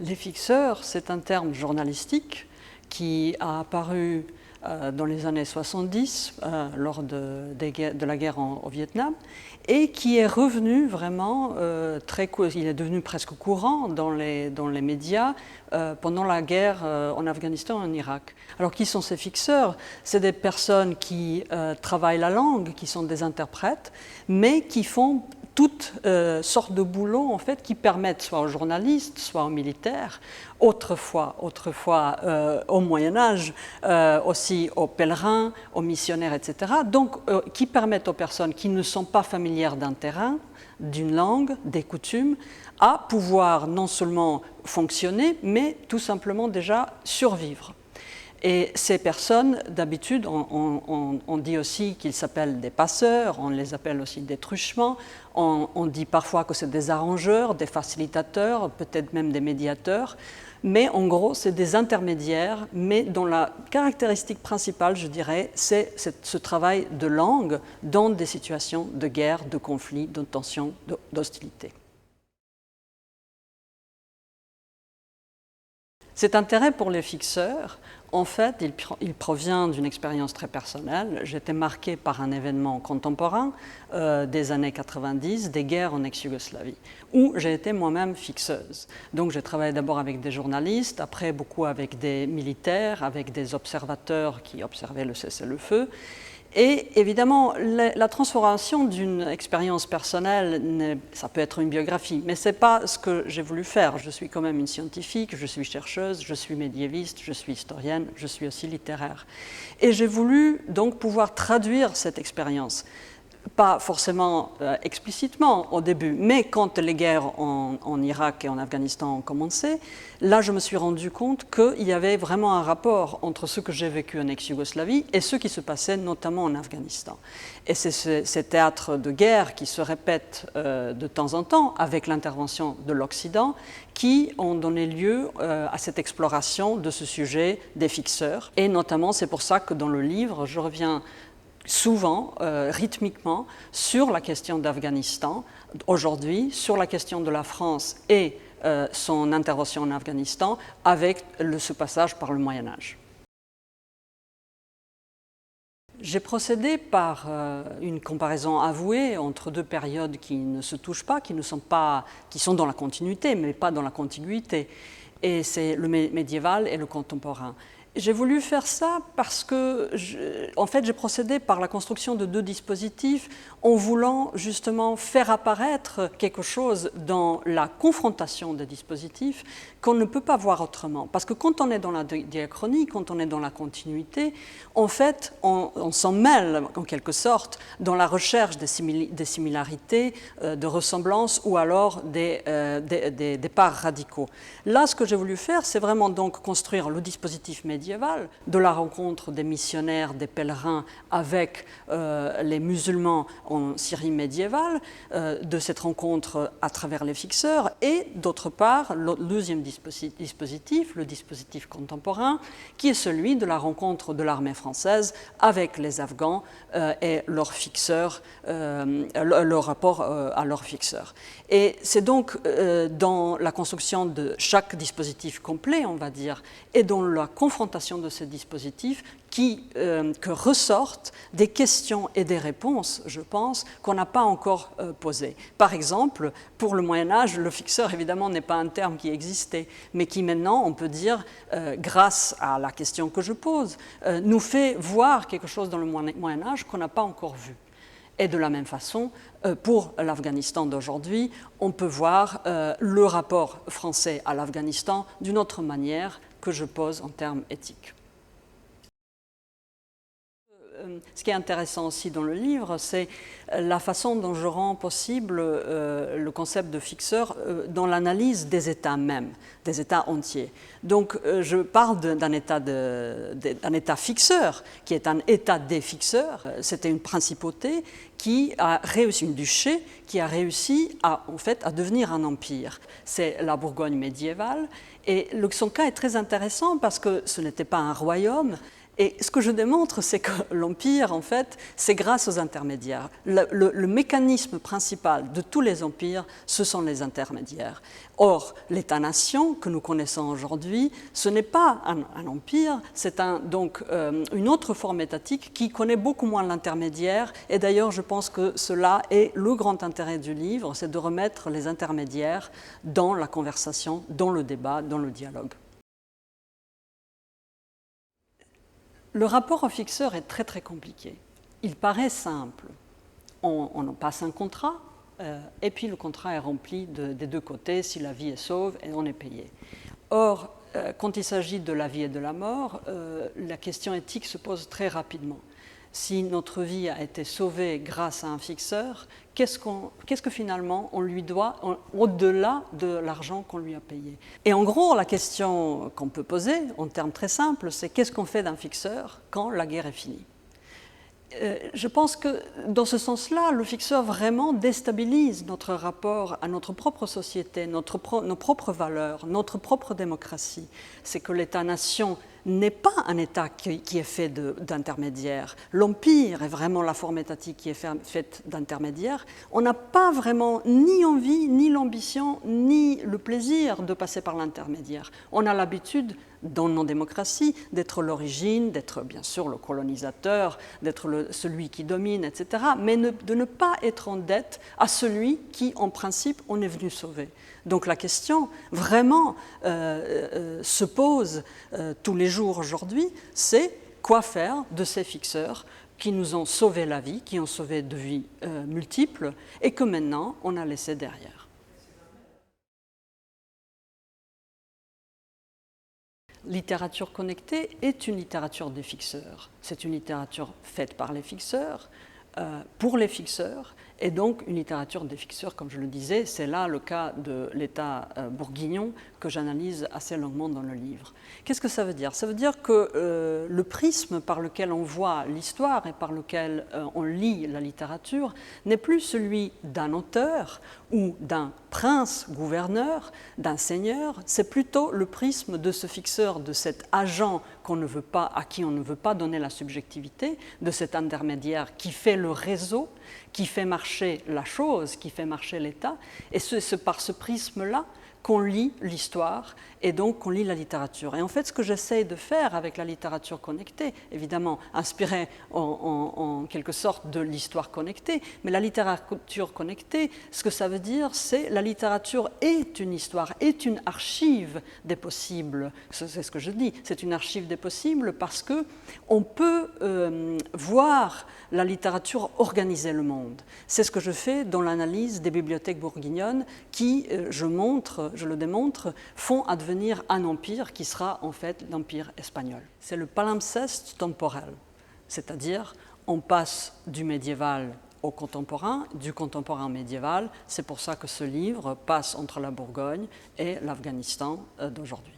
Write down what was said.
Les fixeurs, c'est un terme journalistique qui a apparu dans les années 70, lors de la guerre au Vietnam, et qui est revenu vraiment il est devenu presque courant dans les médias pendant la guerre en Afghanistan et en Irak. Alors, qui sont ces fixeurs? C'est des personnes qui travaillent la langue, qui sont des interprètes, mais qui font toutes sortes de boulots en fait, qui permettent soit aux journalistes, soit aux militaires, autrefois au Moyen-Âge, aussi aux pèlerins, aux missionnaires, etc. Donc, qui permettent aux personnes qui ne sont pas familières d'un terrain, d'une langue, des coutumes, à pouvoir non seulement fonctionner, mais tout simplement déjà survivre. Et ces personnes, d'habitude, on dit aussi qu'ils s'appellent des passeurs, on les appelle aussi des truchements, on dit parfois que c'est des arrangeurs, des facilitateurs, peut-être même des médiateurs, mais en gros, c'est des intermédiaires, mais dont la caractéristique principale, je dirais, c'est ce travail de langue dans des situations de guerre, de conflit, de tension, d'hostilité. Cet intérêt pour les fixeurs, en fait, il provient d'une expérience très personnelle. J'étais marquée par un événement contemporain des années 90, des guerres en ex-Yougoslavie, où j'ai été moi-même fixeuse. Donc j'ai travaillé d'abord avec des journalistes, après beaucoup avec des militaires, avec des observateurs qui observaient le cessez-le-feu. Et évidemment, la transformation d'une expérience personnelle, ça peut être une biographie, mais ce n'est pas ce que j'ai voulu faire. Je suis quand même une scientifique, je suis chercheuse, je suis médiéviste, je suis historienne, je suis aussi littéraire. Et j'ai voulu donc pouvoir traduire cette expérience. Pas forcément explicitement au début, mais quand les guerres en Irak et en Afghanistan ont commencé, là je me suis rendu compte qu'il y avait vraiment un rapport entre ce que j'ai vécu en ex-Yougoslavie et ce qui se passait notamment en Afghanistan. Et c'est ces théâtres de guerre qui se répètent de temps en temps avec l'intervention de l'Occident qui ont donné lieu à cette exploration de ce sujet des fixeurs. Et notamment, c'est pour ça que dans le livre, je reviens souvent, rythmiquement, sur la question d'Afghanistan, aujourd'hui, sur la question de la France et son intervention en Afghanistan, avec ce passage par le Moyen-Âge. J'ai procédé par une comparaison avouée entre deux périodes qui ne se touchent pas, qui sont dans la continuité, mais pas dans la contiguïté. Et c'est le médiéval et le contemporain. J'ai voulu faire ça parce que, en fait, j'ai procédé par la construction de deux dispositifs en voulant justement faire apparaître quelque chose dans la confrontation des dispositifs qu'on ne peut pas voir autrement. Parce que quand on est dans la diachronie, quand on est dans la continuité, en fait, on s'en mêle en quelque sorte dans la recherche des similarités, de ressemblances ou alors des parts radicaux. Là, ce que j'ai voulu faire, c'est vraiment donc construire le dispositif médiéval, de la rencontre des missionnaires, des pèlerins avec les musulmans en Syrie médiévale, de cette rencontre à travers les fixeurs, et d'autre part, le deuxième dispositif, le dispositif contemporain, qui est celui de la rencontre de l'armée française avec les Afghans et leurs fixeurs, leur rapport à leurs fixeurs. Et c'est donc dans la construction de chaque dispositif complet, on va dire, et dans la confrontation de ces dispositifs que ressortent des questions et des réponses, je pense, qu'on n'a pas encore posées. Par exemple, pour le Moyen-Âge, le fixeur, évidemment, n'est pas un terme qui existait, mais qui maintenant, on peut dire, grâce à la question que je pose, nous fait voir quelque chose dans le Moyen-Âge qu'on n'a pas encore vu. Et de la même façon, pour l'Afghanistan d'aujourd'hui, on peut voir le rapport français à l'Afghanistan d'une autre manière que je pose en termes éthiques. Ce qui est intéressant aussi dans le livre, c'est la façon dont je rends possible le concept de fixeur dans l'analyse des États mêmes, des États entiers. Donc je parle d'un État fixeur, qui est un État des fixeurs. C'était une principauté qui a réussi, une duché, qui a réussi en fait, à devenir un empire. C'est la Bourgogne médiévale. Et son cas est très intéressant parce que ce n'était pas un royaume, Et ce que je démontre, c'est que l'empire, en fait, c'est grâce aux intermédiaires. Le mécanisme principal de tous les empires, ce sont les intermédiaires. Or, l'État-nation que nous connaissons aujourd'hui, ce n'est pas un empire, c'est donc une autre forme étatique qui connaît beaucoup moins l'intermédiaire. Et d'ailleurs, je pense que cela est le grand intérêt du livre, c'est de remettre les intermédiaires dans la conversation, dans le débat, dans le dialogue. Le rapport au fixeur est très très compliqué. Il paraît simple. On en passe un contrat et puis le contrat est rempli des deux côtés si la vie est sauve et on est payé. Or, quand il s'agit de la vie et de la mort, la question éthique se pose très rapidement. Si notre vie a été sauvée grâce à un fixeur, qu'est-ce que finalement on lui doit au-delà de l'argent qu'on lui a payé? Et en gros, la question qu'on peut poser, en termes très simples, c'est qu'est-ce qu'on fait d'un fixeur quand la guerre est finie? Je pense que dans ce sens-là, le fixeur vraiment déstabilise notre rapport à notre propre société, nos propres valeurs, notre propre démocratie. C'est que l'État-nation n'est pas un État qui est fait d'intermédiaires. L'Empire est vraiment la forme étatique qui est faite d'intermédiaires. On n'a pas vraiment ni envie, ni l'ambition, ni le plaisir de passer par l'intermédiaire. On a l'habitude, dans nos démocraties, d'être l'origine, d'être bien sûr le colonisateur, d'être celui qui domine, etc., mais de ne pas être en dette à celui qui, en principe, on est venu sauver. Donc la question vraiment se pose tous les jours aujourd'hui, c'est quoi faire de ces fixeurs qui nous ont sauvé la vie, qui ont sauvé de vies multiples et que maintenant on a laissé derrière. Littérature connectée est une littérature des fixeurs. C'est une littérature faite par les fixeurs, pour les fixeurs, et donc une littérature des fixeurs, comme je le disais, c'est là le cas de l'État bourguignon que j'analyse assez longuement dans le livre. Qu'est-ce que ça veut dire? Ça veut dire que le prisme par lequel on voit l'histoire et par lequel on lit la littérature n'est plus celui d'un auteur ou d'un prince gouverneur, d'un seigneur, c'est plutôt le prisme de ce fixeur, de cet agent qu'on ne veut pas, à qui on ne veut pas donner la subjectivité, de cet intermédiaire qui fait le réseau, qui fait marcher la chose, qui fait marcher l'État, et c'est par ce prisme-là qu'on lit l'histoire et donc qu'on lit la littérature. Et en fait, ce que j'essaye de faire avec la littérature connectée, évidemment inspirée en quelque sorte de l'histoire connectée, mais la littérature connectée, ce que ça veut dire, c'est la littérature est une histoire, est une archive des possibles. C'est ce que je dis, c'est une archive des possibles parce qu'on peut voir la littérature organiser le monde. C'est ce que je fais dans l'analyse des bibliothèques bourguignonnes qui, je le démontre, font advenir un empire qui sera en fait l'empire espagnol. C'est le palimpseste temporel, c'est-à-dire on passe du médiéval au contemporain, du contemporain médiéval. C'est pour ça que ce livre passe entre la Bourgogne et l'Afghanistan d'aujourd'hui.